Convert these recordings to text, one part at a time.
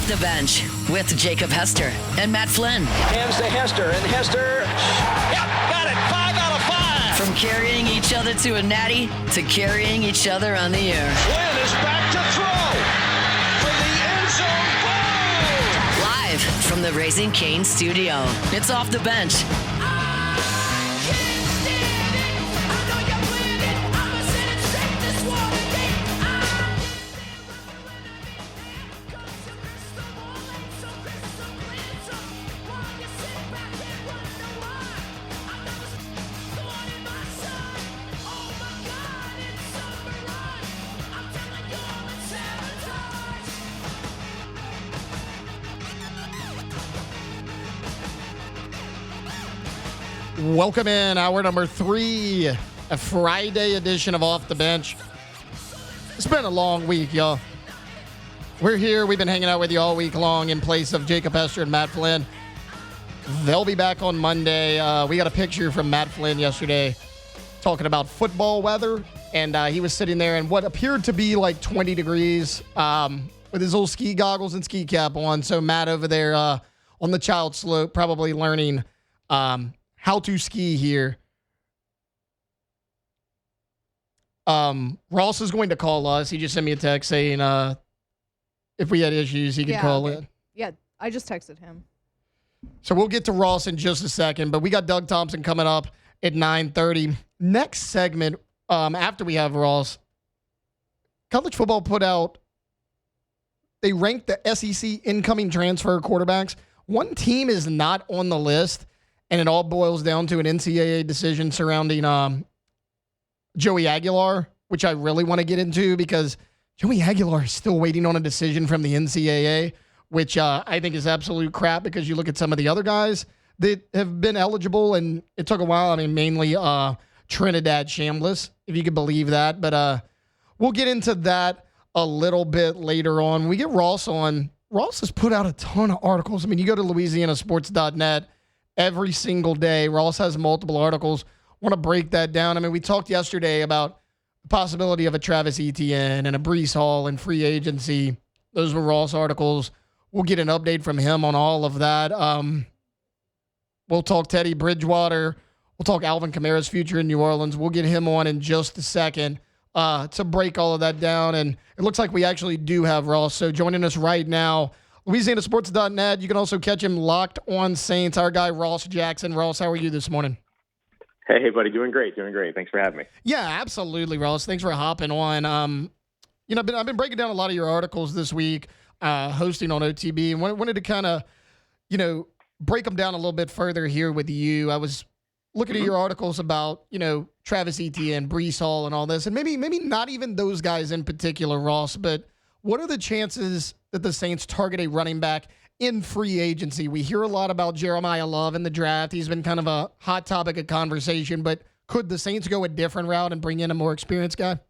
Off the Bench with Jacob Hester and Matt Flynn. Hands to Hester, and Hester, yep, got it, 5 out of 5. From carrying each other to a natty to carrying each other on the air. Flynn is back to throw for the end zone. Boom! Live from the Raising Cane studio, it's Off the Bench. Welcome in, hour number 3, a Friday edition of Off the Bench. It's been a long week, y'all. We're here. We've been hanging out with you all week long in place of Jacob Hester and Matt Flynn. They'll be back on Monday. We got a picture from Matt Flynn yesterday talking about football weather, and he was sitting there in what appeared to be like 20 degrees with his little ski goggles and ski cap on. So Matt over there on the child slope probably learning how to ski here. Ross is going to call us. He just sent me a text saying if we had issues, he could call in. Yeah, I just texted him. So we'll get to Ross in just a second, but we got Doug Thompson coming up at 9:30. Next segment, after we have Ross, college football put out, they ranked the SEC incoming transfer quarterbacks. One team is not on the list, and it all boils down to an NCAA decision surrounding Joey Aguilar, which I really want to get into because Joey Aguilar is still waiting on a decision from the NCAA, which I think is absolute crap because you look at some of the other guys that have been eligible, and it took a while. I mean, mainly Trinidad Chambliss, if you could believe that. But we'll get into that a little bit later on. We get Ross on. Ross has put out a ton of articles. I mean, you go to LouisianaSports.net every single day. Ross has multiple articles. Want to break that down. I mean, we talked yesterday about the possibility of a Travis Etienne and a Breece Hall and free agency. Those were Ross articles. We'll get an update from him on all of that. We'll talk Teddy Bridgewater. We'll talk Alvin Kamara's future in New Orleans. We'll get him on in just a second to break all of that down. And it looks like we actually do have Ross. So joining us right now, LouisianaSports.net. You can also catch him locked on Saints. Our guy, Ross Jackson. Ross, how are you this morning? Hey, buddy. Doing great. Thanks for having me. Yeah, absolutely, Ross. Thanks for hopping on. I've been breaking down a lot of your articles this week, hosting on OTB, and wanted to kind of, break them down a little bit further here with you. I was looking at your articles about, Travis Etienne, Breece Hall, and all this, and maybe not even those guys in particular, Ross, but what are the chances that the Saints target a running back in free agency? We hear a lot about Jeremiah Love in the draft. He's been kind of a hot topic of conversation, but could the Saints go a different route and bring in a more experienced guy?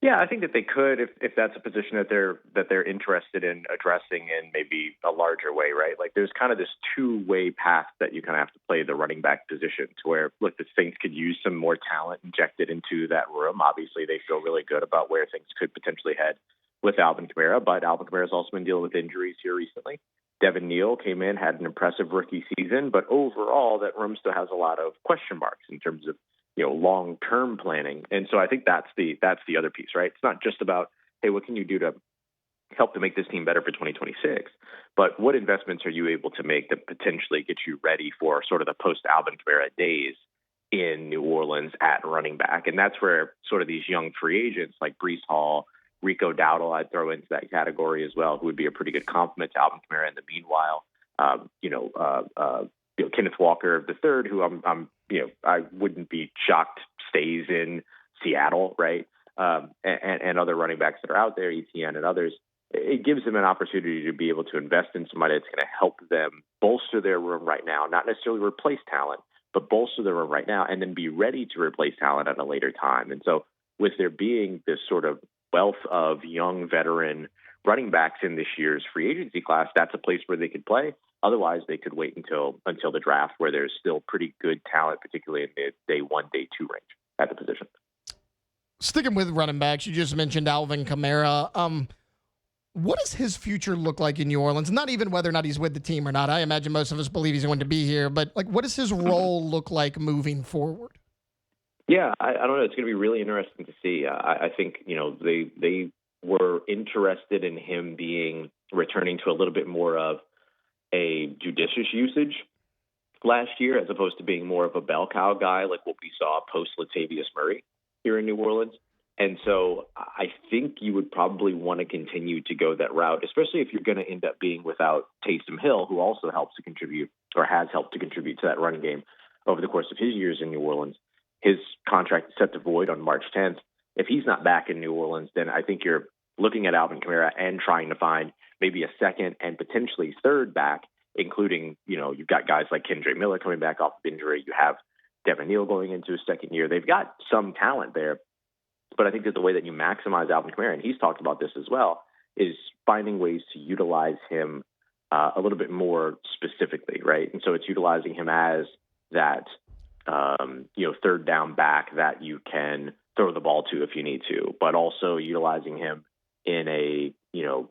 Yeah, I think that they could if that's a position that they're interested in addressing in maybe a larger way, right? Like there's kind of this two-way path that you kind of have to play the running back position to where, look, the Saints could use some more talent injected into that room. Obviously, they feel really good about where things could potentially head with Alvin Kamara, but Alvin Kamara's also been dealing with injuries here recently. Devin Neal came in, had an impressive rookie season, but overall that room still has a lot of question marks in terms of long-term planning. And so I think that's the other piece, right? It's not just about, hey, what can you do to help to make this team better for 2026, but what investments are you able to make that potentially get you ready for sort of the post-Alvin Kamara days in New Orleans at running back? And that's where sort of these young free agents like Breece Hall, Rico Dowdle, I'd throw into that category as well, who would be a pretty good complement to Alvin Kamara in the meanwhile. Kenneth Walker III, who I wouldn't be shocked stays in Seattle, right? And other running backs that are out there, ETN and others. It gives them an opportunity to be able to invest in somebody that's going to help them bolster their room right now, not necessarily replace talent, but bolster their room right now and then be ready to replace talent at a later time. And so with there being this sort of wealth of young veteran running backs in this year's free agency class, that's a place where they could play. Otherwise, they could wait until the draft, where there's still pretty good talent, particularly in the day 1, day 2 range at the position. Sticking with running backs, you just mentioned Alvin Kamara. What does his future look like in New Orleans? Not even whether or not he's with the team or not. I imagine most of us believe he's going to be here, but like, what does his role look like moving forward? Yeah, I don't know. It's going to be really interesting to see. I think they were interested in him returning to a little bit more of a judicious usage last year, as opposed to being more of a bell cow guy like what we saw post Latavius Murray here in New Orleans. And so I think you would probably want to continue to go that route, especially if you're going to end up being without Taysom Hill, who also helps to contribute or has helped to contribute to that running game over the course of his years in New Orleans. His contract is set to void on March 10th. If he's not back in New Orleans, then I think you're looking at Alvin Kamara and trying to find maybe a second and potentially third back, including, you've got guys like Kendre Miller coming back off of injury. You have Devin Neal going into his second year. They've got some talent there. But I think that the way that you maximize Alvin Kamara, and he's talked about this as well, is finding ways to utilize him a little bit more specifically, right? And so it's utilizing him as that, third down back that you can throw the ball to if you need to, but also utilizing him in a,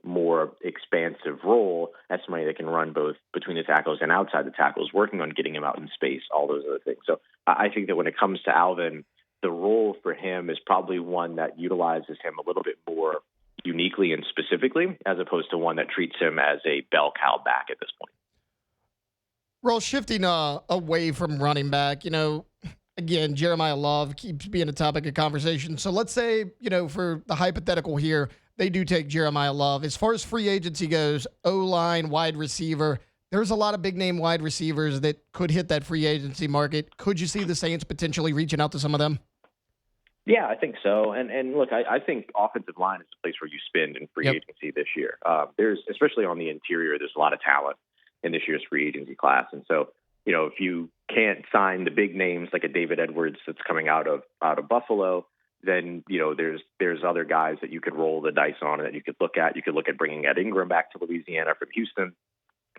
more expansive role as somebody that can run both between the tackles and outside the tackles, working on getting him out in space, all those other things. So I think that when it comes to Alvin, the role for him is probably one that utilizes him a little bit more uniquely and specifically, as opposed to one that treats him as a bell cow back at this point. Well, shifting away from running back, again, Jeremiah Love keeps being a topic of conversation. So let's say, for the hypothetical here, they do take Jeremiah Love. As far as free agency goes, O-line, wide receiver, there's a lot of big-name wide receivers that could hit that free agency market. Could you see the Saints potentially reaching out to some of them? Yeah, I think so. And look, I think offensive line is the place where you spend in free agency this year. There's, especially on the interior, there's a lot of talent in this year's free agency class. And so, if you can't sign the big names like a David Edwards that's coming out of Buffalo, then, there's other guys that you could roll the dice on and that you could look at. You could look at bringing Ed Ingram back to Louisiana from Houston.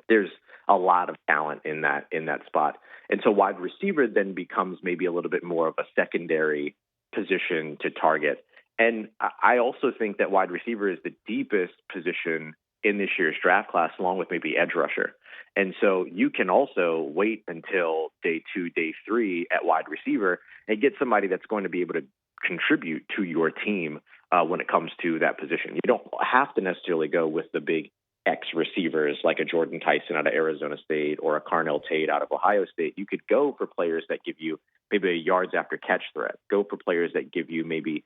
There's a lot of talent in that spot. And so wide receiver then becomes maybe a little bit more of a secondary position to target. And I also think that wide receiver is the deepest position in this year's draft class, along with maybe edge rusher. And so you can also wait until day 2, day 3 at wide receiver and get somebody that's going to be able to contribute to your team when it comes to that position. You don't have to necessarily go with the big X receivers like a Jordan Tyson out of Arizona State or a Carnell Tate out of Ohio State. You could go for players that give you maybe a yards after catch threat. Go for players that give you maybe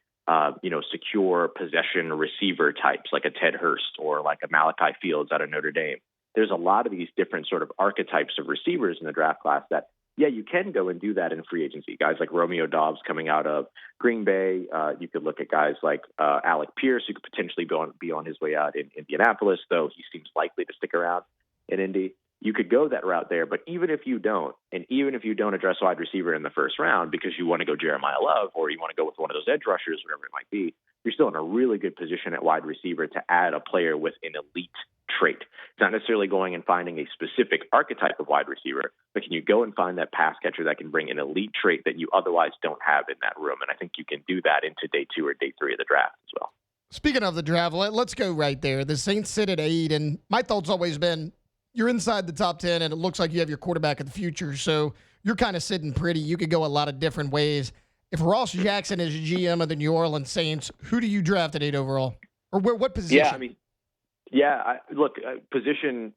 secure possession receiver types like a Ted Hurst or like a Malachi Fields out of Notre Dame. There's a lot of these different sort of archetypes of receivers in the draft class that, you can go and do that in free agency. Guys like Romeo Doubs coming out of Green Bay. You could look at guys like Alec Pierce, who could potentially be on his way out in Indianapolis, though he seems likely to stick around in Indy. You could go that route there, but even if you don't, and even if you don't address wide receiver in the first round because you want to go Jeremiah Love or you want to go with one of those edge rushers, whatever it might be, you're still in a really good position at wide receiver to add a player with an elite trait. It's not necessarily going and finding a specific archetype of wide receiver, but can you go and find that pass catcher that can bring an elite trait that you otherwise don't have in that room? And I think you can do that into day 2 or day 3 of the draft as well. Speaking of the draft, let's go right there. The Saints sit at 8, and my thought's always been you're inside the top 10, and it looks like you have your quarterback of the future, so you're kind of sitting pretty. You could go a lot of different ways. If Ross Jackson is GM of the New Orleans Saints, who do you draft at 8 overall? Or what position?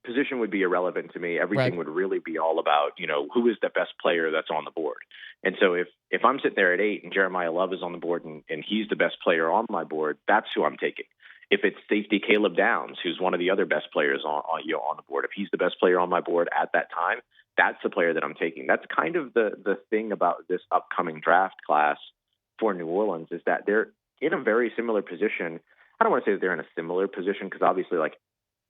Position would be irrelevant to me. Everything would really be all about, who is the best player that's on the board. And so if I'm sitting there at 8 and Jeremiah Love is on the board and he's the best player on my board, that's who I'm taking. If it's safety Caleb Downs, who's one of the other best players on the board, if he's the best player on my board at that time, that's the player that I'm taking. That's kind of the thing about this upcoming draft class for New Orleans is that they're in a very similar position. I don't want to say that they're in a similar position because obviously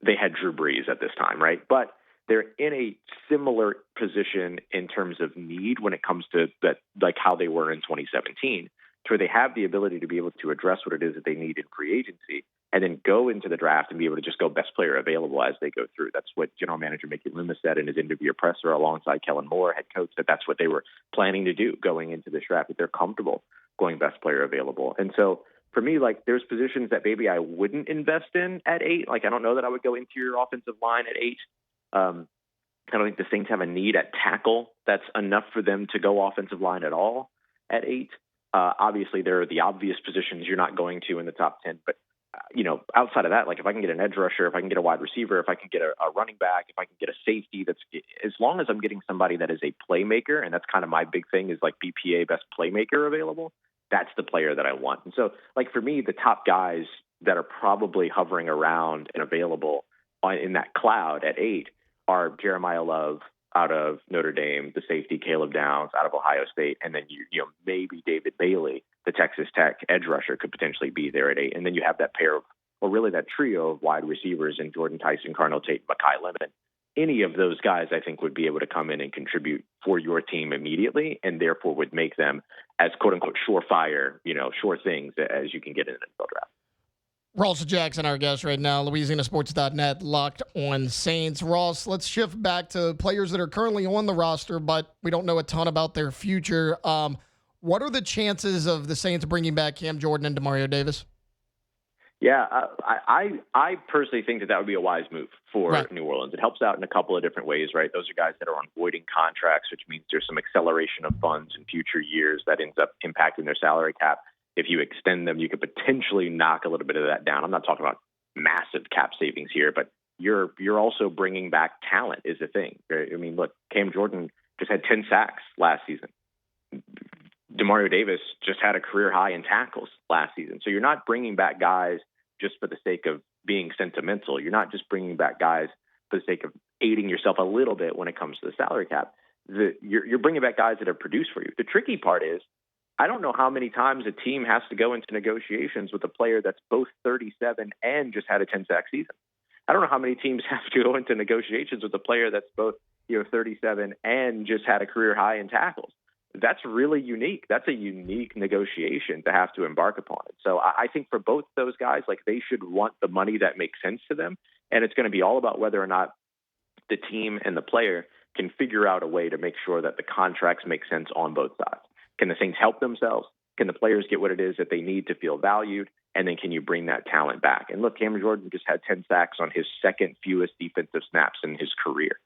they had Drew Brees at this time, right? But they're in a similar position in terms of need when it comes to that, like how they were in 2017, where they have the ability to be able to address what it is that they need in free agency and then go into the draft and be able to just go best player available as they go through. That's what general manager Mickey Loomis said in his interview presser alongside Kellen Moore, head coach, that's what they were planning to do going into this draft, that they're comfortable going best player available. And so for me, like there's positions that maybe I wouldn't invest in at 8. Like I don't know that I would go interior offensive line at 8. I don't think the Saints have a need at tackle that's enough for them to go offensive line at all at 8. Obviously, there are the obvious positions you're not going to in the top 10. But, outside of that, like if I can get an edge rusher, if I can get a wide receiver, if I can get a running back, if I can get a safety, as long as I'm getting somebody that is a playmaker, and that's kind of my big thing is like BPA best playmaker available, that's the player that I want. And so, like for me, the top guys that are probably hovering around and available in that cloud at 8 are Jeremiah Love out of Notre Dame, the safety Caleb Downs out of Ohio State, and then maybe David Bailey, the Texas Tech edge rusher, could potentially be there at 8. And then you have that pair of, or really that trio of wide receivers in Jordan Tyson, Carnell Tate, and Mekhi Lemon. Any of those guys, I think, would be able to come in and contribute for your team immediately, and therefore would make them as quote unquote surefire, sure things as you can get in an NFL draft. Ross Jackson, our guest right now, LouisianaSports.net, Locked on Saints. Ross, let's shift back to players that are currently on the roster, but we don't know a ton about their future. What are the chances of the Saints bringing back Cam Jordan and Demario Davis? Yeah, I personally think that would be a wise move for New Orleans. It helps out in a couple of different ways, right? Those are guys that are on voiding contracts, which means there's some acceleration of funds in future years that ends up impacting their salary cap. If you extend them, you could potentially knock a little bit of that down. I'm not talking about massive cap savings here, but you're also bringing back talent is the thing. Right? I mean, look, Cam Jordan just had 10 sacks last season. Demario Davis just had a career high in tackles last season. So you're not bringing back guys just for the sake of being sentimental. You're not just bringing back guys for the sake of aiding yourself a little bit when it comes to the salary cap. You're bringing back guys that have produced for you. The tricky part is, I don't know how many times a team has to go into negotiations with a player that's both 37 and just had a 10-sack season. I don't know how many teams have to go into negotiations with a player that's both 37 and just had a career high in tackles. That's really unique. That's a unique negotiation to have to embark upon. So I think for both those guys, like they should want the money that makes sense to them, and it's going to be all about whether or not the team and the player can figure out a way to make sure that the contracts make sense on both sides. Can the Saints help themselves? Can the players get what it is that they need to feel valued? And then can you bring that talent back? And look, Cam Jordan just had 10 sacks on his second fewest defensive snaps in his career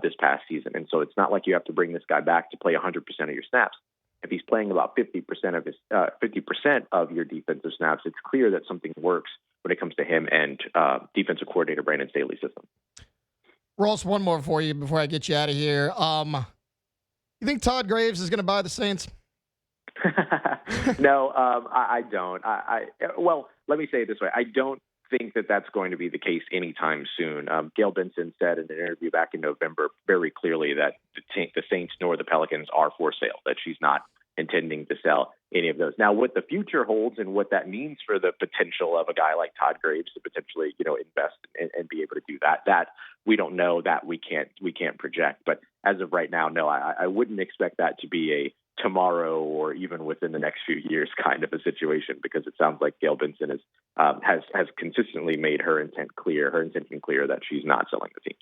this past season. And so it's not like you have to bring this guy back to play 100% of your snaps. If he's playing about 50% of your defensive snaps, it's clear that something works when it comes to him and defensive coordinator Brandon Staley's system. Ross, one more for you before I get you out of here. You think Todd Graves is going to buy the Saints? No, I don't. Well, let me say it this way. I don't think that that's going to be the case anytime soon. Gail Benson said in an interview back in November very clearly that the Saints nor the Pelicans are for sale, that she's not intending to sell any of those. Now, what the future holds and what that means for the potential of a guy like Todd Graves to potentially, invest and be able to do that we don't know, that we can't project. But as of right now, no, I wouldn't expect that to be a tomorrow or even within the next few years kind of a situation, because it sounds like Gail Benson has consistently made her intention clear that she's not selling the teams.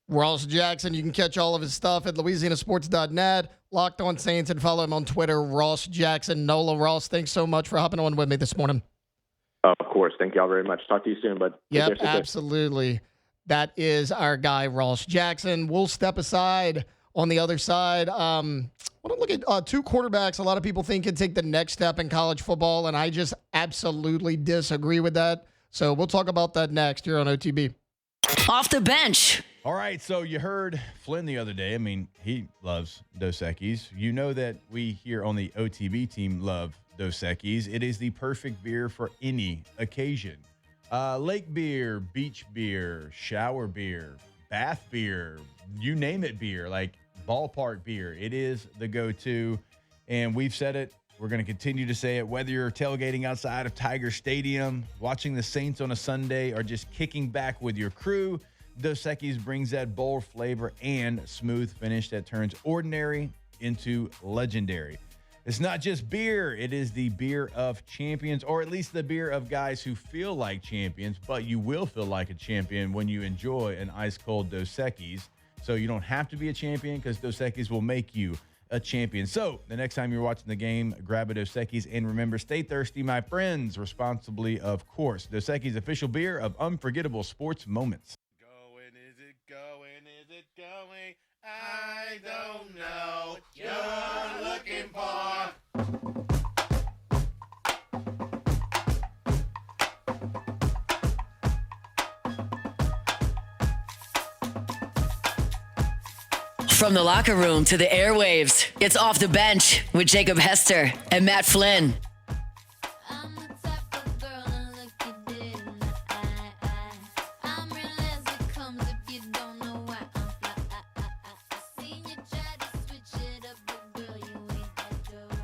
Ross Jackson, you can catch all of his stuff at LouisianaSports.net, Locked on Saints, and follow him on Twitter, Ross Jackson NOLA. Ross, thanks so much for hopping on with me this morning. Of course. Thank you all very much. Talk to you soon, bud. Yep, absolutely. That is our guy, Ross Jackson. We'll step aside on the other side. I want to look at two quarterbacks a lot of people think can take the next step in college football, and I just absolutely disagree with that. So we'll talk about that next here on OTB. Off the bench. All right, so you heard Flynn the other day. I mean, he loves Dos Equis. You know that we here on the OTB team love Dos Equis. It is the perfect beer for any occasion. Lake beer, beach beer, shower beer, bath beer, you name it beer, like ballpark beer. It is the go-to, and we've said it. We're going to continue to say it, whether you're tailgating outside of Tiger Stadium, watching the Saints on a Sunday, or just kicking back with your crew. Dos Equis brings that bold flavor and smooth finish that turns ordinary into legendary. It's not just beer. It is the beer of champions, or at least the beer of guys who feel like champions, but you will feel like a champion when you enjoy an ice-cold Dos Equis. So you don't have to be a champion, because Dos Equis will make you a champion. So the next time you're watching the game, grab a Dos Equis, and remember, stay thirsty, my friends, responsibly, of course. Dos Equis, official beer of unforgettable sports moments. Is it going? I don't know. You're looking for. From the locker room to the airwaves, it's Off the Bench with Jacob Hester and Matt Flynn. I'm the type of girl to look you dead in the eye. I'm real as it comes if you don't know why I'm fly. I seen you try to switch it up, but girl, you ain't that dope.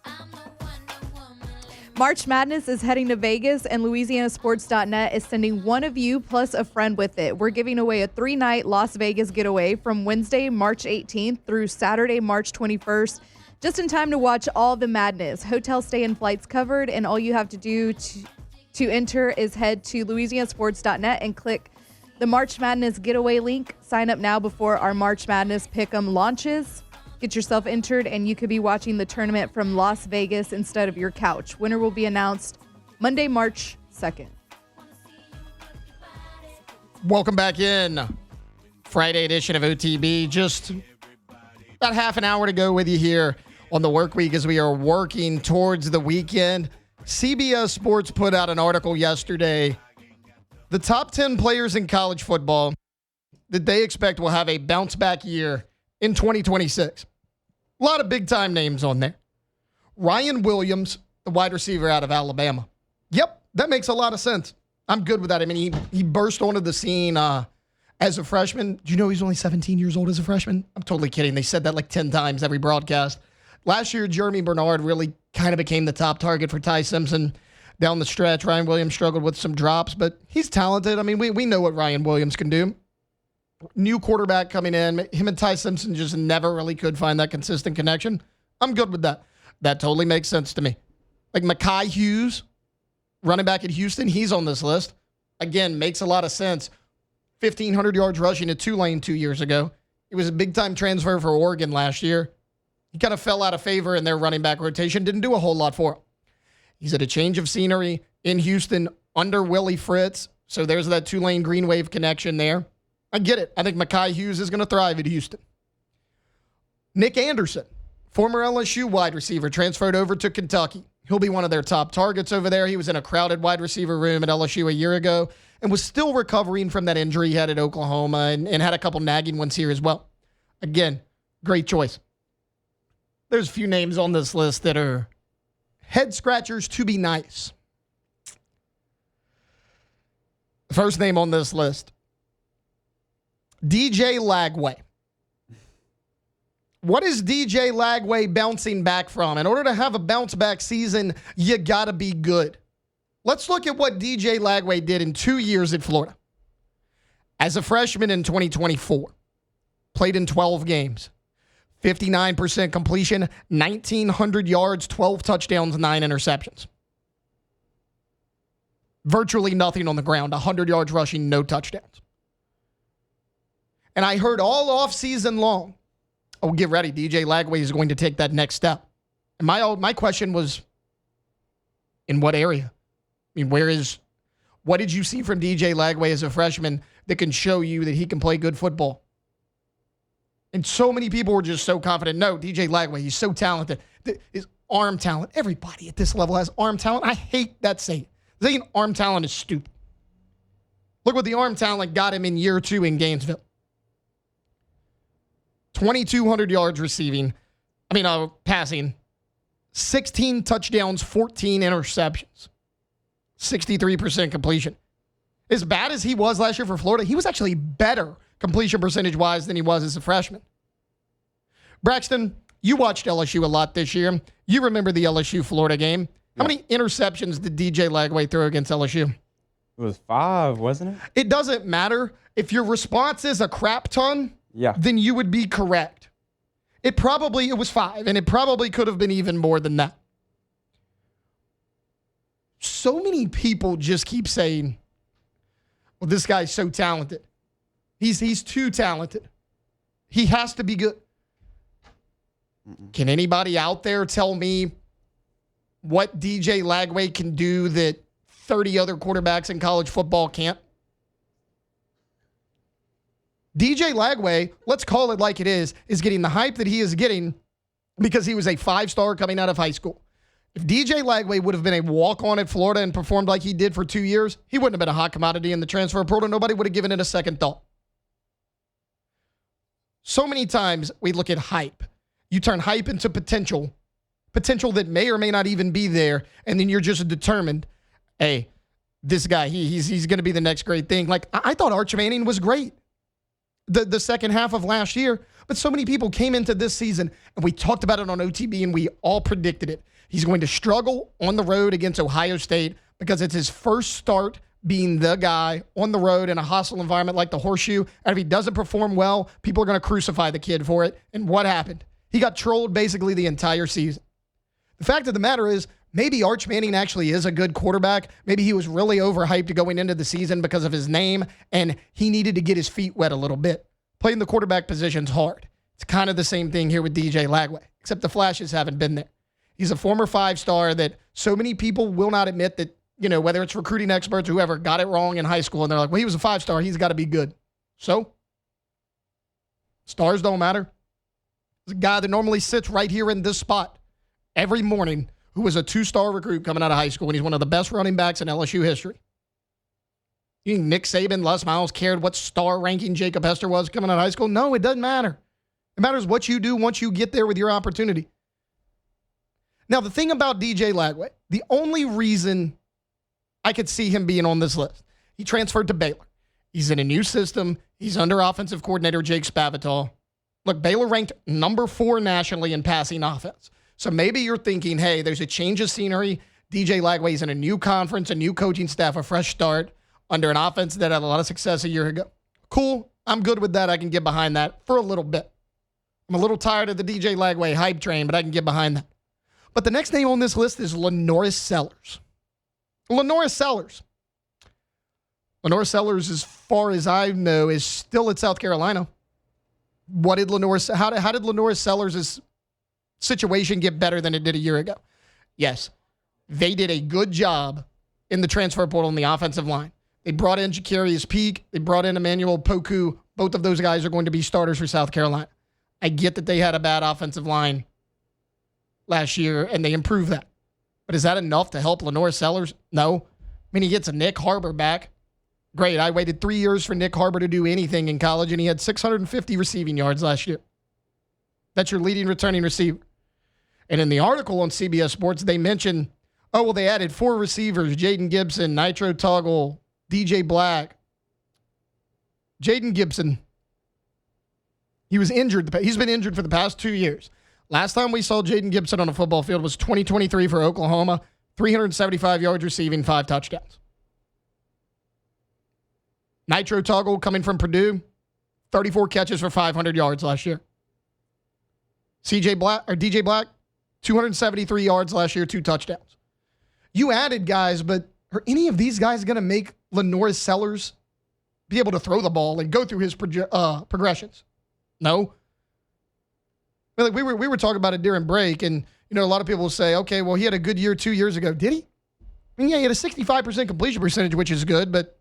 I'm the Wonder Woman. March Madness is heading to Vegas, and LouisianaSports.net is sending one of you plus a friend with it. We're giving away a 3-night Las Vegas getaway from Wednesday, March 18th through Saturday, March 21st, just in time to watch all the madness. Hotel stay and flights covered, and all you have to do to enter is head to LouisianaSports.net and click the March Madness getaway link. Sign up now before our March Madness Pick'em launches. Get yourself entered, and you could be watching the tournament from Las Vegas instead of your couch. Winner will be announced Monday, March 2nd. Welcome back in. Friday edition of OTB. Just about half an hour to go with you here on the work week as we are working towards the weekend. CBS Sports put out an article yesterday. The top 10 players in college football that they expect will have a bounce back year in 2026. A lot of big-time names on there. Ryan Williams, the wide receiver out of Alabama. Yep, that makes a lot of sense. I'm good with that. I mean, he burst onto the scene as a freshman. Do you know he's only 17 years old as a freshman? I'm totally kidding. They said that like 10 times every broadcast. Last year, Jeremy Bernard really kind of became the top target for Ty Simpson down the stretch. Ryan Williams struggled with some drops, but he's talented. I mean, we know what Ryan Williams can do. New quarterback coming in. Him and Ty Simpson just never really could find that consistent connection. I'm good with that. That totally makes sense to me. Like Mekhi Hughes, running back at Houston, he's on this list. Again, makes a lot of sense. 1,500 yards rushing at Tulane 2 years ago. He was a big-time transfer for Oregon last year. He kind of fell out of favor in their running back rotation. Didn't do a whole lot for him. He's at a change of scenery in Houston under Willie Fritz. So there's that Tulane Green Wave connection there. I get it. I think Mekhi Hughes is going to thrive at Houston. Nick Anderson, former LSU wide receiver, transferred over to Kentucky. He'll be one of their top targets over there. He was in a crowded wide receiver room at LSU a year ago and was still recovering from that injury he had at Oklahoma and had a couple nagging ones here as well. Again, great choice. There's a few names on this list that are head scratchers to be nice. The first name on this list, DJ Lagway. What is DJ Lagway bouncing back from? In order to have a bounce back season, you got to be good. Let's look at what DJ Lagway did in 2 years at Florida. As a freshman in 2024, played in 12 games, 59% completion, 1,900 yards, 12 touchdowns, 9 interceptions. Virtually nothing on the ground, 100 yards rushing, no touchdowns. And I heard all offseason long, oh, get ready, DJ Lagway is going to take that next step. And my question was, in what area? I mean, what did you see from DJ Lagway as a freshman that can show you that he can play good football? And so many people were just so confident. No, DJ Lagway, he's so talented. His arm talent, everybody at this level has arm talent. I hate that saying. Saying arm talent is stupid. Look what the arm talent got him in year 2 in Gainesville. 2,200 yards passing, 16 touchdowns, 14 interceptions, 63% completion. As bad as he was last year for Florida, he was actually better completion percentage-wise than he was as a freshman. Braxton, you watched LSU a lot this year. You remember the LSU-Florida game. How many interceptions did DJ Lagway throw against LSU? It was 5, wasn't it? It doesn't matter. If your response is a crap ton, then you would be correct. It was 5, and it probably could have been even more than that. So many people just keep saying, well, this guy's so talented. He's too talented. He has to be good. Can anybody out there tell me what DJ Lagway can do that 30 other quarterbacks in college football can't? DJ Lagway, let's call it like it is getting the hype that he is getting because he was a 5-star coming out of high school. If DJ Lagway would have been a walk-on at Florida and performed like he did for 2 years, he wouldn't have been a hot commodity in the transfer portal. Nobody would have given it a second thought. So many times we look at hype. You turn hype into potential that may or may not even be there, and then you're just determined, hey, this guy, he's going to be the next great thing. Like, I thought Arch Manning was great the second half of last year, but so many people came into this season, and we talked about it on OTB, and we all predicted it. He's going to struggle on the road against Ohio State because it's his first start being the guy on the road in a hostile environment like the Horseshoe. And if he doesn't perform well, people are going to crucify the kid for it. And what happened? He got trolled basically the entire season. The fact of the matter is, maybe Arch Manning actually is a good quarterback. Maybe he was really overhyped going into the season because of his name, and he needed to get his feet wet a little bit. Playing the quarterback position's hard. It's kind of the same thing here with DJ Lagway, except the flashes haven't been there. He's a former 5-star that so many people will not admit that, whether it's recruiting experts or whoever, got it wrong in high school, and they're like, well, he was a 5-star. He's got to be good. So, stars don't matter. There's a guy that normally sits right here in this spot every morning who was a 2-star recruit coming out of high school, and he's one of the best running backs in LSU history. You think Nick Saban, Les Miles cared what star ranking Jacob Hester was coming out of high school? No, it doesn't matter. It matters what you do once you get there with your opportunity. Now, the thing about DJ Lagway, the only reason I could see him being on this list, he transferred to Baylor. He's in a new system. He's under offensive coordinator Jake Spavital. Look, Baylor ranked number 4 nationally in passing offense. So maybe you're thinking, hey, there's a change of scenery. DJ Lagway's in a new conference, a new coaching staff, a fresh start under an offense that had a lot of success a year ago. Cool. I'm good with that. I can get behind that for a little bit. I'm a little tired of the DJ Lagway hype train, but I can get behind that. But the next name on this list is Lenoris Sellers. Lenoris Sellers. Lenoris Sellers, as far as I know, is still at South Carolina. How did Lenoris Sellers' situation get better than it did a year ago? Yes, they did a good job in the transfer portal on the offensive line. They brought in Jacarius Peak. They brought in Emmanuel Poku. Both of those guys are going to be starters for South Carolina. I get that they had a bad offensive line last year, and they improved that. But is that enough to help Lenoris Sellers? No. I mean, he gets a Nick Harbor back. Great. I waited 3 years for Nick Harbor to do anything in college, and he had 650 receiving yards last year. That's your leading returning receiver. And in the article on CBS Sports, they mentioned, they added 4 receivers, Jaden Gibson, Nitro Toggle, DJ Black. Jaden Gibson, he was injured. He's been injured for the past 2 years. Last time we saw Jaden Gibson on a football field was 2023 for Oklahoma, 375 yards receiving, 5 touchdowns. Nitro Toggle coming from Purdue, 34 catches for 500 yards last year. DJ Black, 273 yards last year, 2 touchdowns. You added guys, but are any of these guys going to make Lenoris Sellers be able to throw the ball and go through his progressions? No. Like we were talking about it during break, and a lot of people will say, okay, well, he had a good year 2 years ago. Did he? I mean, yeah, he had a 65% completion percentage, which is good, but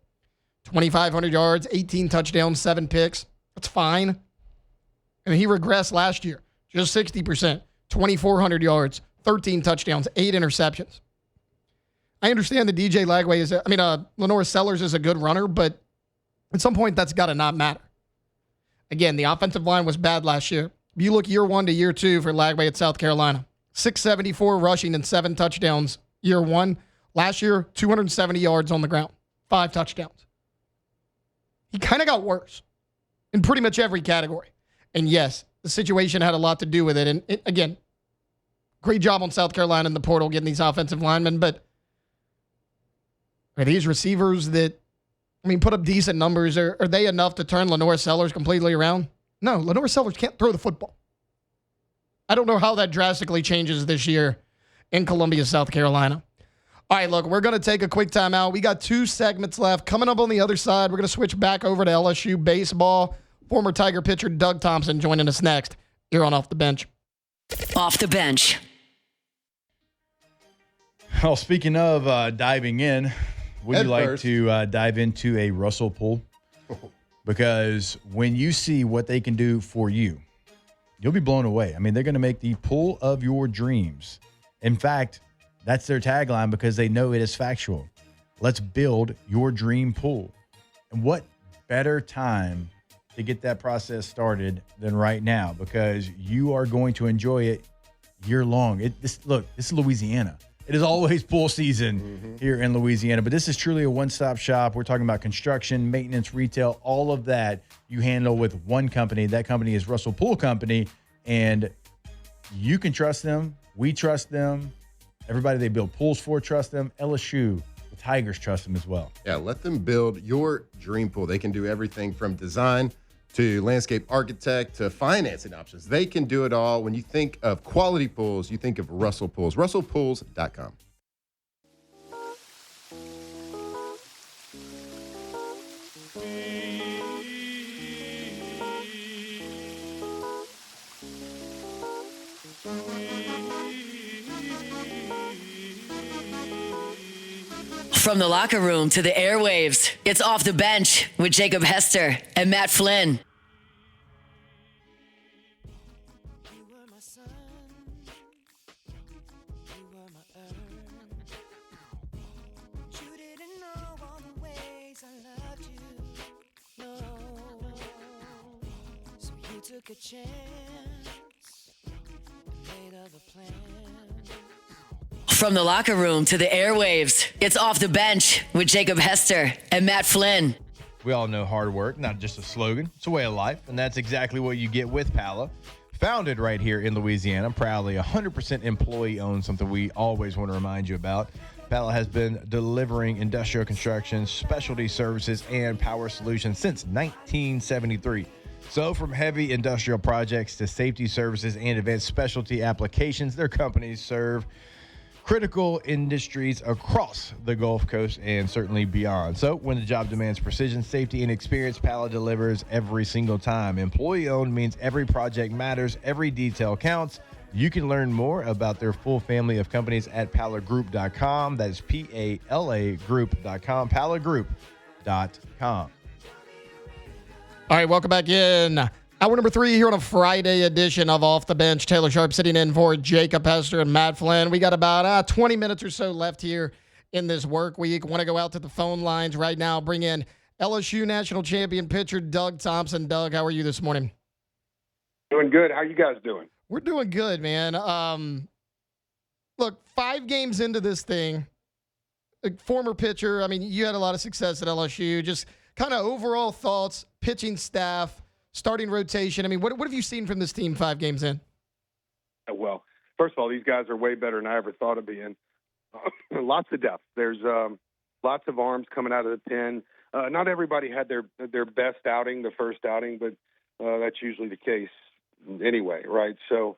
2,500 yards, 18 touchdowns, 7 picks. That's fine. And he regressed last year, just 60%, 2,400 yards, 13 touchdowns, 8 interceptions. I understand that DJ Lagway Lenoris Sellers is a good runner, but at some point that's got to not matter. Again, the offensive line was bad last year. If you look year 1 to year 2 for Lagway at South Carolina, 674 rushing and 7 touchdowns year 1. Last year, 270 yards on the ground, 5 touchdowns. He kind of got worse in pretty much every category. And yes, the situation had a lot to do with it. And again, great job on South Carolina in the portal getting these offensive linemen, but are these receivers that, put up decent numbers, are they enough to turn Lenoris Sellers completely around? No, Lenoris Sellers can't throw the football. I don't know how that drastically changes this year in Columbia, South Carolina. All right, look, we're going to take a quick timeout. We got 2 segments left. Coming up on the other side, we're going to switch back over to LSU baseball. Former Tiger pitcher Doug Thompson joining us next here on Off the Bench. Off the bench. Well, speaking of diving in, would Head you like first. to dive into a Russell pool? Because when you see what they can do for you, you'll be blown away. I mean, they're going to make the pool of your dreams. In fact, that's their tagline because they know it is factual. Let's build your dream pool. And what better time to get that process started than right now, because you are going to enjoy it year long. This is Louisiana. It is always pool season here in Louisiana, but this is truly a one-stop shop. We're talking about construction, maintenance, retail, all of that you handle with one company. That company is Russell Pool Company, and you can trust them. We trust them. Everybody they build pools for trust them. LSU, the Tigers trust them as well. Yeah, let them build your dream pool. They can do everything from design to landscape architect to financing options. They can do it all. When you think of quality pools, you think of Russell Pools. RussellPools.com. From the locker room to the airwaves, it's Off the Bench with Jacob Hester and Matt Flynn. Took a chance, made of a plan. From the locker room to the airwaves, it's Off the Bench with Jacob Hester and Matt Flynn. We all know hard work, not just a slogan. It's a way of life, and that's exactly what you get with Pala. Founded right here in Louisiana, proudly 100% employee-owned, something we always want to remind you about. Pala has been delivering industrial construction, specialty services, and power solutions since 1973. So from heavy industrial projects to safety services and advanced specialty applications, their companies serve critical industries across the Gulf Coast and certainly beyond. So when the job demands precision, safety, and experience, Pala delivers every single time. Employee-owned means every project matters, every detail counts. You can learn more about their full family of companies at palagroup.com. That is P-A-L-A group.com, palagroup.com. All right, welcome back in. Hour number 3 here on a Friday edition of Off the Bench. Taylor Sharp sitting in for Jacob Hester and Matt Flynn. We got about 20 minutes or so left here in this work week. Want to go out to the phone lines right now. Bring in LSU national champion pitcher Doug Thompson. Doug, how are you this morning? Doing good. How you guys doing? We're doing good, man. Look, 5 games into this thing, a former pitcher, I mean, you had a lot of success at LSU. Just kind of overall thoughts, pitching staff, starting rotation. I mean, what have you seen from this team 5 games in? Well, first of all, these guys are way better than I ever thought of being. Lots of depth. There's lots of arms coming out of the pen. Not everybody had their best outing, the first outing, but that's usually the case anyway, right? So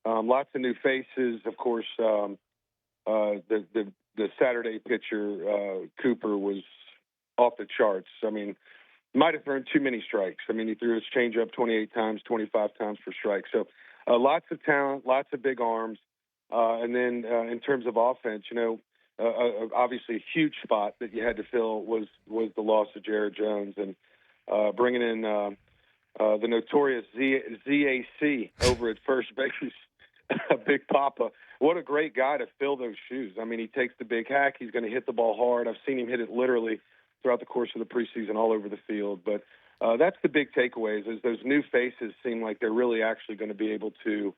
lots of new faces. Of course, the Saturday pitcher, Cooper, was off the charts. I mean, might have thrown too many strikes. I mean, he threw his changeup 28 times, 25 times for strikes. So lots of talent, lots of big arms. And then in terms of offense, you know, obviously a huge spot that you had to fill was the loss of Jared Jones, and bringing in the notorious ZAC over at first base, Big Papa. What a great guy to fill those shoes. I mean, he takes the big hack. He's going to hit the ball hard. I've seen him hit it literally throughout the course of the preseason all over the field. But that's the big takeaways, is those new faces seem like they're really actually going to be able to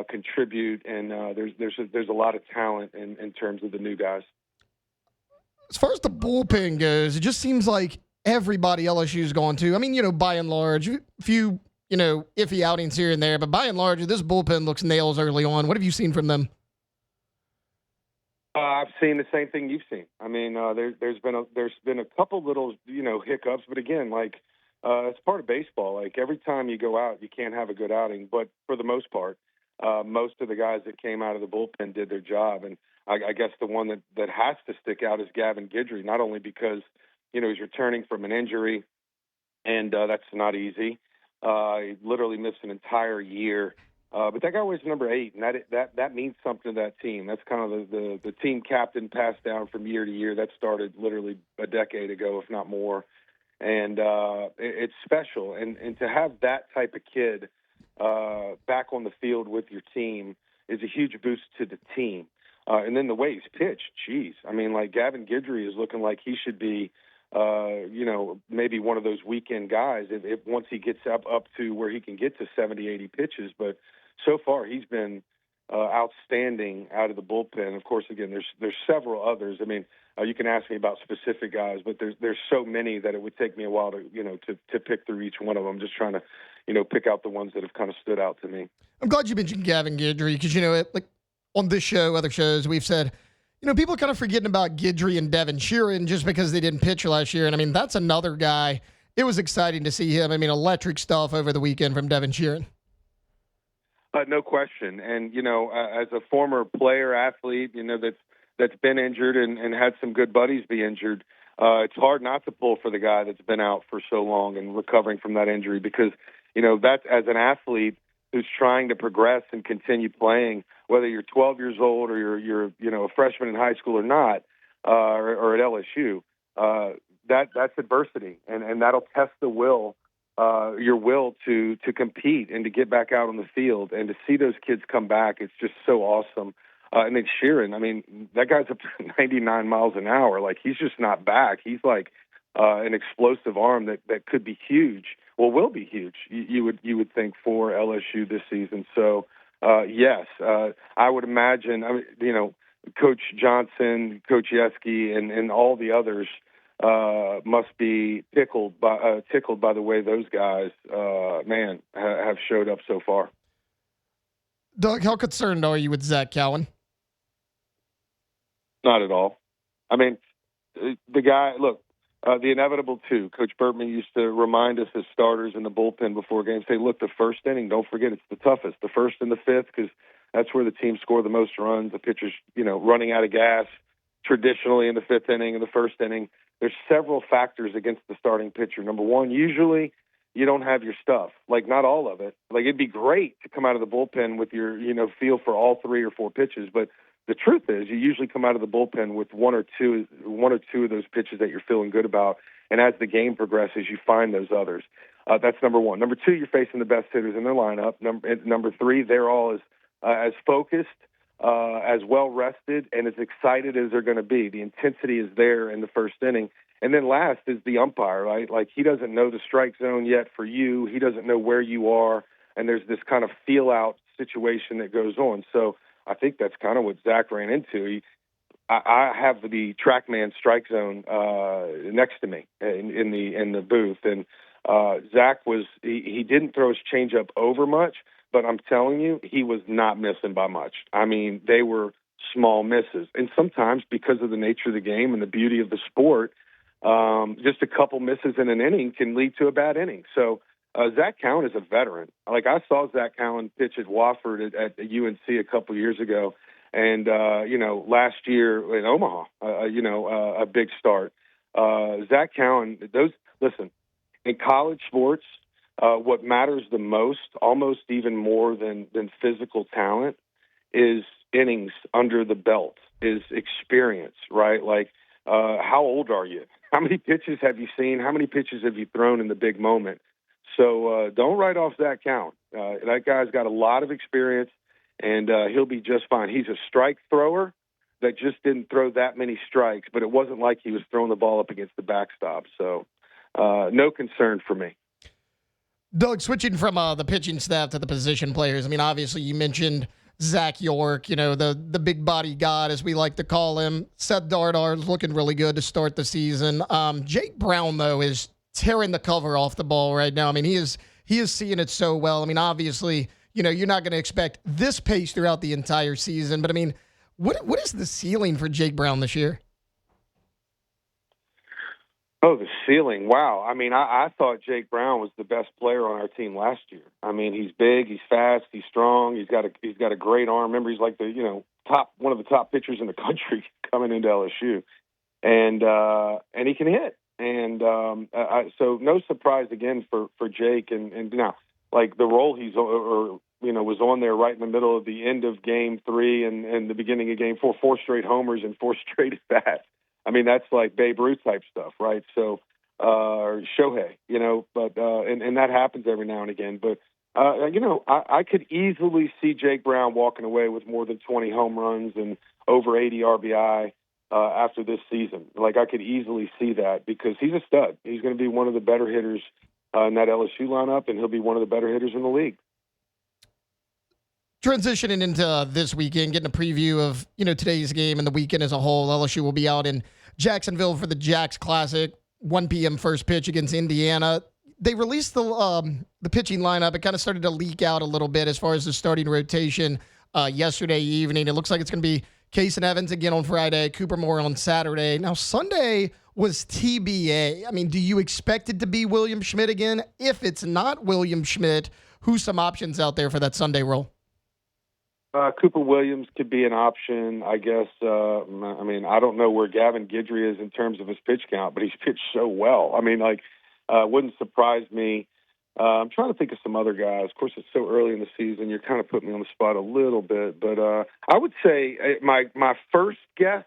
contribute, and there's a lot of talent in terms of the new guys. As far as the bullpen goes, it just seems like everybody LSU's going to. I mean, you know, by and large, a few, you know, iffy outings here and there, but by and large, this bullpen looks nails early on. What have you seen from them? I've seen the same thing you've seen. I mean, there's been a couple little, you know, hiccups, but again, like it's part of baseball. Like every time you go out, you can't have a good outing, but for the most part, most of the guys that came out of the bullpen did their job. And I guess the one that has to stick out is Gavin Guidry, not only because, you know, he's returning from an injury, and that's not easy. He literally missed an entire year But that guy was number 8, and that means something to that team. That's kind of the team captain passed down from year to year. That started literally a decade ago, if not more. And it's special. And to have that type of kid back on the field with your team is a huge boost to the team. And then the way he's pitched, geez. I mean, like Gavin Guidry is looking like he should be, maybe one of those weekend guys if once he gets up to where he can get to 70, 80 pitches. But so far he's been outstanding out of the bullpen. Of course, again, there's several others. I mean, you can ask me about specific guys, but there's so many that it would take me a while to pick through each one of them. Just trying to, pick out the ones that have kind of stood out to me. I'm glad you mentioned Gavin Guidry because, like on this show, other shows, we've said, people are kind of forgetting about Guidry and Devin Sheeran just because they didn't pitch last year. And, I mean, that's another guy. It was exciting to see him. I mean, electric stuff over the weekend from Devin Sheeran. No question. And, as a former player, athlete, that's been injured and had some good buddies be injured, it's hard not to pull for the guy that's been out for so long and recovering from that injury because, that's as an athlete who's trying to progress and continue playing, whether you're 12 years old or you're a freshman in high school or not, or at LSU, that's adversity, and that'll test the will, your will to compete and to get back out on the field and to see those kids come back. It's just so awesome. And then Sheeran, I mean, that guy's up to 99 miles an hour. Like, he's just not back. He's like an explosive arm that could be huge. Well, will be huge. You would think for LSU this season. So yes, I would imagine. I mean, Coach Johnson, Coach Yeski, and all the others must be tickled by the way those guys, have showed up so far. Doug, how concerned are you with Zach Cowan? Not at all. I mean, the guy. Look. The inevitable, too. Coach Bertman used to remind us as starters in the bullpen before games, say, look, the first inning, don't forget it's the toughest. The first and the fifth, because that's where the teams score the most runs. The pitcher's, running out of gas traditionally in the fifth inning and the first inning. There's several factors against the starting pitcher. Number one, usually you don't have your stuff. Like, not all of it. Like, it'd be great to come out of the bullpen with your, feel for all 3 or 4 pitches, but the truth is, you usually come out of the bullpen with one or two of those pitches that you're feeling good about, and as the game progresses, you find those others. That's number one. Number two, you're facing the best hitters in their lineup. Number three, they're all as focused, as well rested, and as excited as they're going to be. The intensity is there in the first inning. And then last is the umpire, right? Like, he doesn't know the strike zone yet for you. He doesn't know where you are, and there's this kind of feel-out situation that goes on. So I think that's kind of what Zach ran into. I have the TrackMan strike zone next to me in the booth, and Zach he didn't throw his changeup over much, but I'm telling you, he was not missing by much. I mean, they were small misses, and sometimes because of the nature of the game and the beauty of the sport, just a couple misses in an inning can lead to a bad inning. So. Zach Cowan is a veteran. Like, I saw Zach Cowan pitch at Wofford at UNC a couple years ago, and last year in Omaha, a big start. Zach Cowan. Listen, in college sports, what matters the most, almost even more than physical talent, is innings under the belt, is experience, right? Like, how old are you? How many pitches have you seen? How many pitches have you thrown in the big moment? So don't write off Zach Cowan. That guy's got a lot of experience, and he'll be just fine. He's a strike thrower that just didn't throw that many strikes, but it wasn't like he was throwing the ball up against the backstop. So no concern for me. Doug, switching from the pitching staff to the position players, I mean, obviously you mentioned Zach York, the big body god, as we like to call him. Seth Dardar is looking really good to start the season. Jake Brown, though, is tearing the cover off the ball right now. I mean, he is seeing it so well. I mean, obviously, you're not going to expect this pace throughout the entire season, but I mean, what is the ceiling for Jake Brown this year? Oh, the ceiling. Wow. I mean, I thought Jake Brown was the best player on our team last year. I mean, he's big, he's fast, he's strong, he's got a great arm. Remember, he's like the, one of the top pitchers in the country coming into LSU. And he can hit. And so no surprise again for Jake. And now, like, the role he's or was on there right in the middle of the end of Game 3 and the beginning of Game 4, 4 straight homers and 4 straight at bats. I mean, that's like Babe Ruth type stuff, right? So, or Shohei, but and that happens every now and again. But I could easily see Jake Brown walking away with more than 20 home runs and over 80 RBI after this season. Like, I could easily see that because he's a stud. He's going to be one of the better hitters in that LSU lineup, and he'll be one of the better hitters in the league. Transitioning into this weekend, getting a preview of today's game and the weekend as a whole. LSU will be out in Jacksonville for the Jacks Classic, 1 p.m. first pitch against Indiana. They released the pitching lineup. It kind of started to leak out a little bit as far as the starting rotation yesterday evening. It looks like it's going to be Case and Evans again on Friday, Cooper Moore on Saturday. Now, Sunday was TBA. I mean, do you expect it to be William Schmidt again? If it's not William Schmidt, who's some options out there for that Sunday role? Cooper Williams could be an option, I guess. I mean, I don't know where Gavin Guidry is in terms of his pitch count, but he's pitched so well. I mean, wouldn't surprise me. I'm trying to think of some other guys. Of course, it's so early in the season. You're kind of putting me on the spot a little bit. But I would say my first guess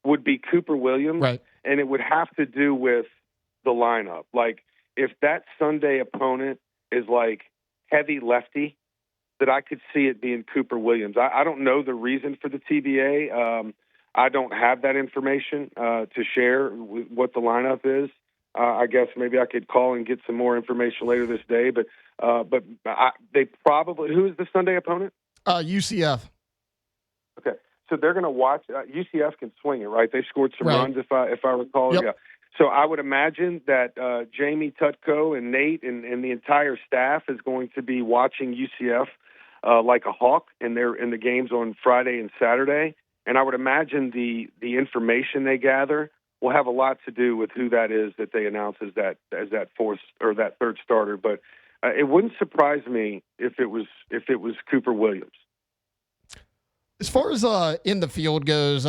would be Cooper Williams, right? And it would have to do with the lineup. Like, if that Sunday opponent is like heavy lefty, that I could see it being Cooper Williams. I don't know the reason for the TBA. I don't have that information to share what the lineup is. I guess maybe I could call and get some more information later this day. But they probably, who is the Sunday opponent? UCF. Okay, so they're going to watch. UCF can swing it, right? They scored some runs, if I recall. Yep. Yeah. So I would imagine that Jamie Tutko and Nate and the entire staff is going to be watching UCF like a hawk in the games on Friday and Saturday. And I would imagine the information they gather will have a lot to do with who that is that they announce as that fourth or that third starter. But it wouldn't surprise me if it was Cooper Williams. As far as in the field goes,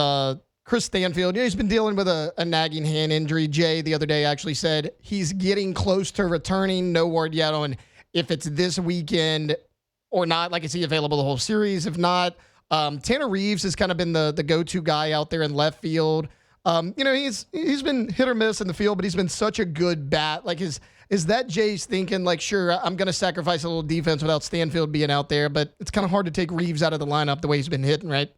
Chris Stanfield, he's been dealing with a nagging hand injury. Jay the other day actually said he's getting close to returning. No word yet on if it's this weekend or not. Like, is he available the whole series? If not, Tanner Reeves has kind of been the go-to guy out there in left field. He's been hit or miss in the field, but he's been such a good bat. Like, is that Jay's thinking, like, sure, I'm going to sacrifice a little defense without Stanfield being out there, but it's kind of hard to take Reeves out of the lineup the way he's been hitting, right?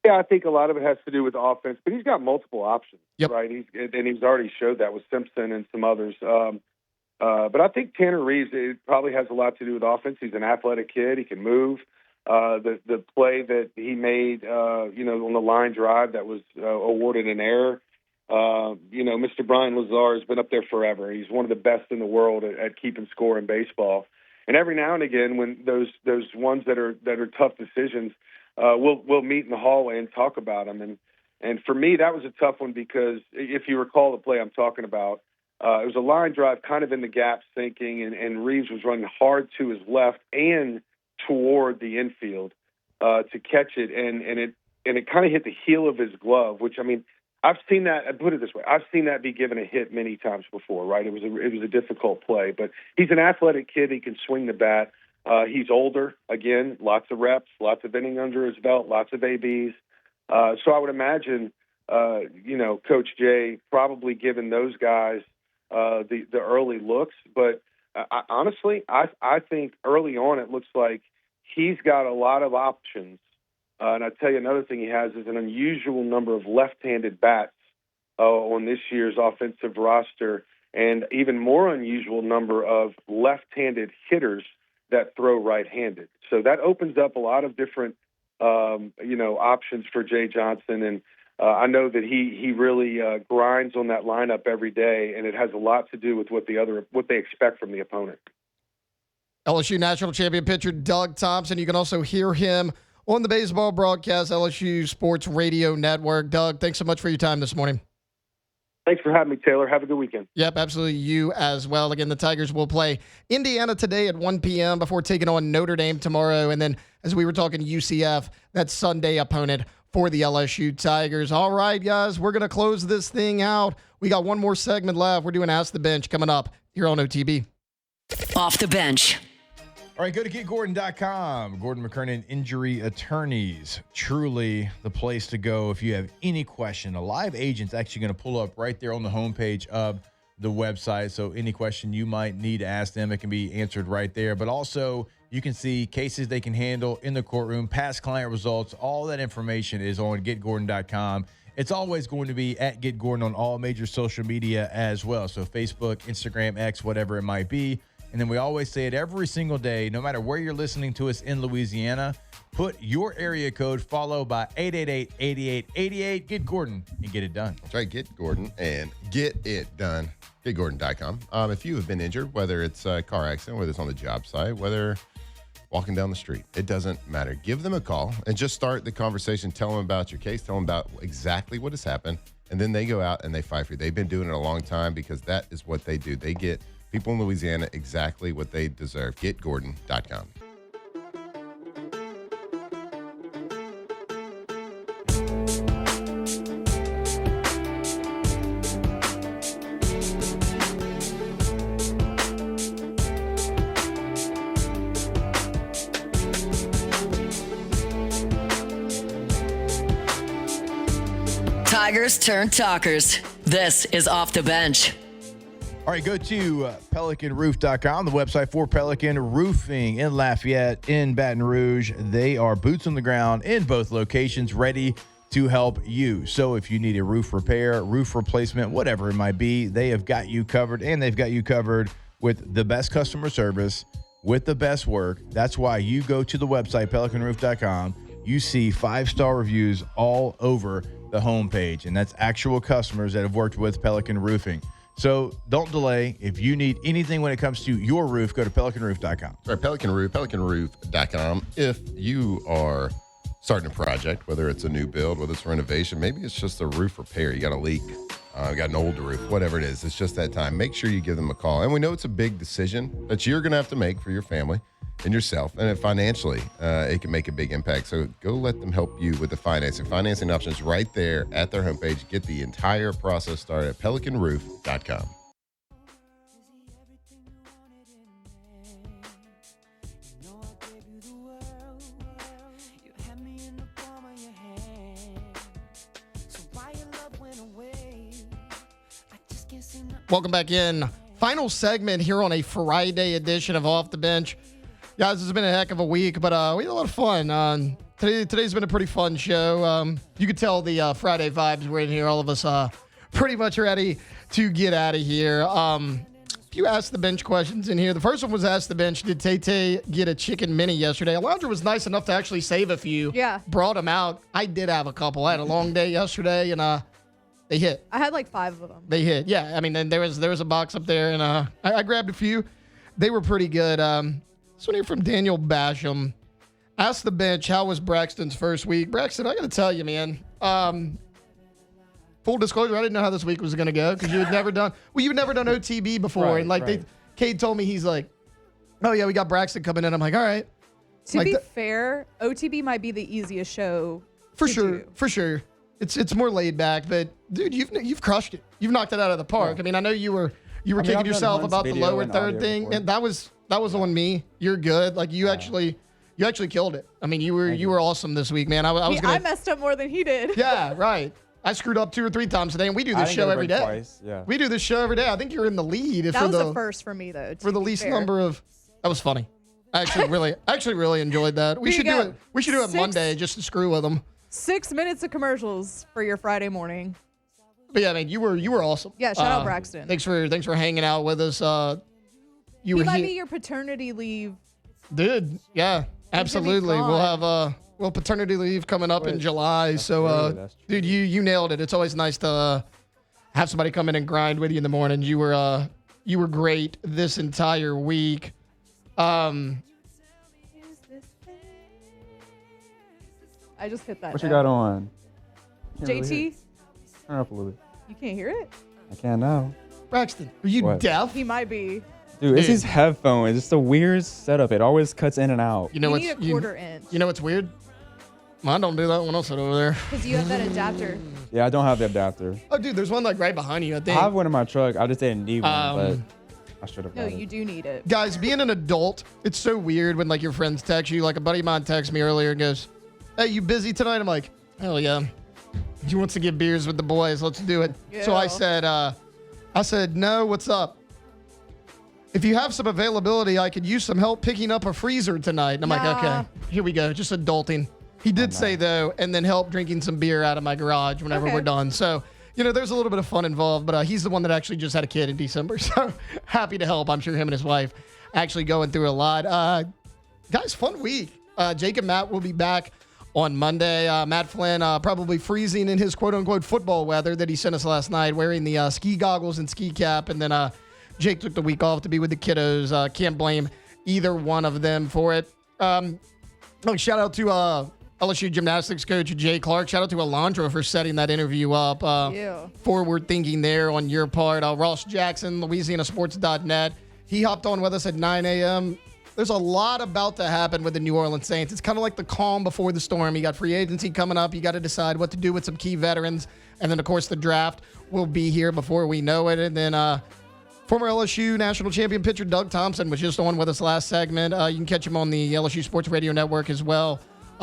Yeah, I think a lot of it has to do with offense, but he's got multiple options, right? He's already showed that with Simpson and some others. But I think Tanner Reeves, it probably has a lot to do with offense. He's an athletic kid. He can move. The play that he made, on the line drive that was awarded an error. Mr. Brian Lazar has been up there forever. He's one of the best in the world at keeping score in baseball. And every now and again, when those ones that are tough decisions, we'll meet in the hallway and talk about them. And for me, that was a tough one because if you recall the play I'm talking about, it was a line drive kind of in the gap sinking, and Reeves was running hard to his left and toward the infield to catch it, and it kind of hit the heel of his glove, which, I mean, I've seen that. I put it this way: I've seen that be given a hit many times before. Right? It was a difficult play, but he's an athletic kid. He can swing the bat. He's older. Again, lots of reps, lots of inning under his belt, lots of ABs. So I would imagine, Coach Jay probably giving those guys the early looks. But honestly, I think early on it looks like he's got a lot of options. And I tell you, another thing he has is an unusual number of left-handed bats on this year's offensive roster, and even more unusual number of left-handed hitters that throw right-handed. So that opens up a lot of different, options for Jay Johnson. And I know that he really grinds on that lineup every day, and it has a lot to do with what they expect from the opponent. LSU national champion pitcher Doug Thompson. You can also hear him on the baseball broadcast, LSU Sports Radio Network. Doug, thanks so much for your time this morning. Thanks for having me, Taylor. Have a good weekend. Yep, absolutely. You as well. Again, the Tigers will play Indiana today at 1 p.m. before taking on Notre Dame tomorrow. And then, as we were talking, UCF, that Sunday opponent for the LSU Tigers. All right, guys, we're going to close this thing out. We got one more segment left. We're doing Ask the Bench coming up here on OTB. Off the bench. All right, go to getgordon.com. Gordon McKernan Injury Attorneys. Truly the place to go if you have any question. A live agent's actually going to pull up right there on the homepage of the website. So any question you might need to ask them, it can be answered right there. But also, you can see cases they can handle in the courtroom, past client results. All that information is on getgordon.com. It's always going to be at GetGordon on all major social media as well. So Facebook, Instagram, X, whatever it might be. And then we always say it every single day, no matter where you're listening to us in Louisiana, put your area code followed by 888-8888. Get Gordon and get it done. That's right. Get Gordon and get it done. GetGordon.com. If you have been injured, whether it's a car accident, whether it's on the job site, whether walking down the street, it doesn't matter. Give them a call and just start the conversation. Tell them about your case. Tell them about exactly what has happened. And then they go out and they fight for you. They've been doing it a long time because that is what they do. They get people in Louisiana exactly what they deserve. GetGordon.com. Tigers turn talkers. This is Off the Bench. All right, go to PelicanRoof.com, the website for Pelican Roofing in Lafayette, in Baton Rouge. They are boots on the ground in both locations, ready to help you. So if you need a roof repair, roof replacement, whatever it might be, they have got you covered, and they've got you covered with the best customer service, with the best work. That's why you go to the website, PelicanRoof.com. You see 5-star reviews all over the homepage, and that's actual customers that have worked with Pelican Roofing. So don't delay. If you need anything when it comes to your roof, go to PelicanRoof.com. Right, Pelican Roof, PelicanRoof.com. If you are starting a project, whether it's a new build, whether it's renovation, maybe it's just a roof repair. You got a leak, you got an old roof, whatever it is. It's just that time. Make sure you give them a call. And we know it's a big decision that you're going to have to make for your family and yourself. And financially, it can make a big impact. So go let them help you with the financing. Financing options right there at their homepage. Get the entire process started at PelicanRoof.com. Welcome back in. Final segment here on a Friday edition of Off the Bench. Guys, it's been a heck of a week, but we had a lot of fun. Today's been a pretty fun show. You could tell the Friday vibes were in here. All of us pretty much ready to get out of here. A few Ask the Bench questions in here. The first one was Ask the Bench. Did Tay get a chicken mini yesterday? Alondra was nice enough to actually save a few. Yeah. Brought them out. I did have a couple. I had a long day yesterday, and they hit. I had like 5 of them. They hit. Yeah. I mean, then there was a box up there, and I grabbed a few. They were pretty good. This one here from Daniel Basham. Ask the Bench, how was Braxton's first week? Braxton, I got to tell you, man. Full disclosure, I didn't know how this week was going to go because you've never done OTB before. Right, and like Cade told me, he's like, oh yeah, we got Braxton coming in. I'm like, all right. To like be fair, OTB might be the easiest show for to sure. do. For sure. It's more laid back, but dude, you've crushed it. You've knocked it out of the park. Yeah. I mean, I know you were kicking yourself about the lower third thing, and that was on me. You're good. Like you actually killed it. I mean, you were awesome this week, man. I messed up more than he did. Yeah, right. I screwed up 2 or 3 times today, and we do this show every day. Twice, yeah. We do this show every day. I think you're in the lead. That was the first for me, though. For the least number of. That was funny. I actually really enjoyed that. We should do it. We should do it Monday just to screw with them. 6 minutes of commercials for your Friday morning. But yeah, man, you were awesome. Yeah, shout out Braxton. Thanks for hanging out with us. He might be your paternity leave. Dude, yeah, absolutely. We'll have paternity leave coming up in July. So, dude, you nailed it. It's always nice to have somebody come in and grind with you in the morning. You were great this entire week. I just hit that. What you got on? JT? Turn up a little bit. You can't hear it? I can now. Braxton, are you deaf? He might be. Dude, it's his headphones. It's just a weird setup. It always cuts in and out. You know need a quarter inch. You know what's weird? Mine don't do that when I sit over there. Because you have that adapter. Yeah, I don't have the adapter. Oh, dude, there's one like right behind you, I think. I have one in my truck. I just didn't need one, but I should have. No, you do need it. Guys, being an adult, it's so weird when like your friends text you. Like a buddy of mine texted me earlier and goes, "Hey, you busy tonight?" I'm like, "Hell yeah." He wants to get beers with the boys. Let's do it. Yeah. So I said, "No, what's up? If you have some availability, I could use some help picking up a freezer tonight." And I'm like, "Okay, here we go. Just adulting." He did say though, and then help drinking some beer out of my garage whenever we're done. So, there's a little bit of fun involved, but he's the one that actually just had a kid in December. So happy to help. I'm sure him and his wife actually going through a lot. Guys, fun week. Jake and Matt will be back on Monday. Matt Flynn probably freezing in his quote-unquote football weather that he sent us last night, wearing the ski goggles and ski cap. And then Jake took the week off to be with the kiddos. Can't blame either one of them for it. Shout out to LSU gymnastics coach Jay Clark. Shout out to Alondra for setting that interview up. Forward thinking there on your part. Ross Jackson, LouisianaSports.net. He hopped on with us at 9 a.m. There's a lot about to happen with the New Orleans Saints. It's kind of like the calm before the storm. You got free agency coming up. You got to decide what to do with some key veterans. And then, of course, the draft will be here before we know it. And then former LSU national champion pitcher Doug Thompson was just on with us last segment. You can catch him on the LSU Sports Radio Network as well.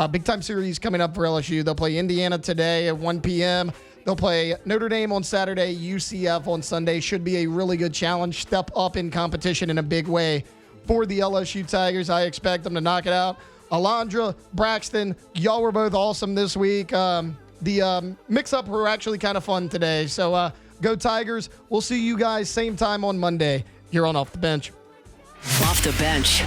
Big time series coming up for LSU. They'll play Indiana today at 1 p.m. They'll play Notre Dame on Saturday, UCF on Sunday. Should be a really good challenge. Step up in competition in a big way for the LSU Tigers. I expect them to knock it out. Alondra, Braxton, y'all were both awesome this week. The mix-up were actually kind of fun today. So go Tigers. We'll see you guys same time on Monday here on Off the Bench. Off the Bench.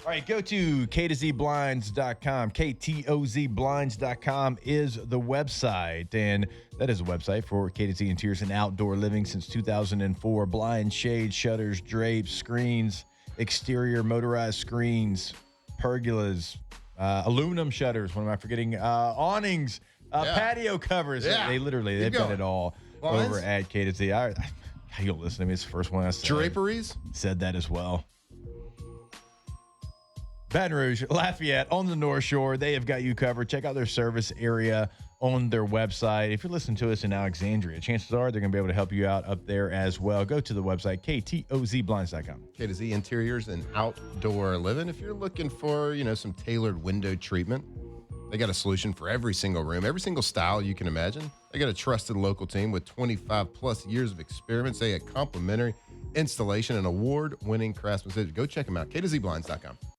All right, go to KTOZBlinds.com. KTOZBlinds.com is the website, and that is a website for K2Z Interiors and Outdoor Living since 2004. Blinds, shades, shutters, drapes, screens, exterior motorized screens, pergolas, aluminum shutters. What am I forgetting? Awnings, patio covers. Yeah. They've done it all over at K2Z. You'll listen to me. It's the first one I said. Draperies? Said that as well. Baton Rouge, Lafayette, on the North Shore, they have got you covered. Check out their service area on their website. If you're listening to us in Alexandria, chances are they're going to be able to help you out up there as well. Go to the website, KTOZBlinds.com. K2Z Interiors and Outdoor Living. If you're looking for, some tailored window treatment, they got a solution for every single room, every single style you can imagine. They got a trusted local team with 25 plus years of experience. They had complimentary installation and award-winning craftsmanship. Go check them out, KTOZBlinds.com.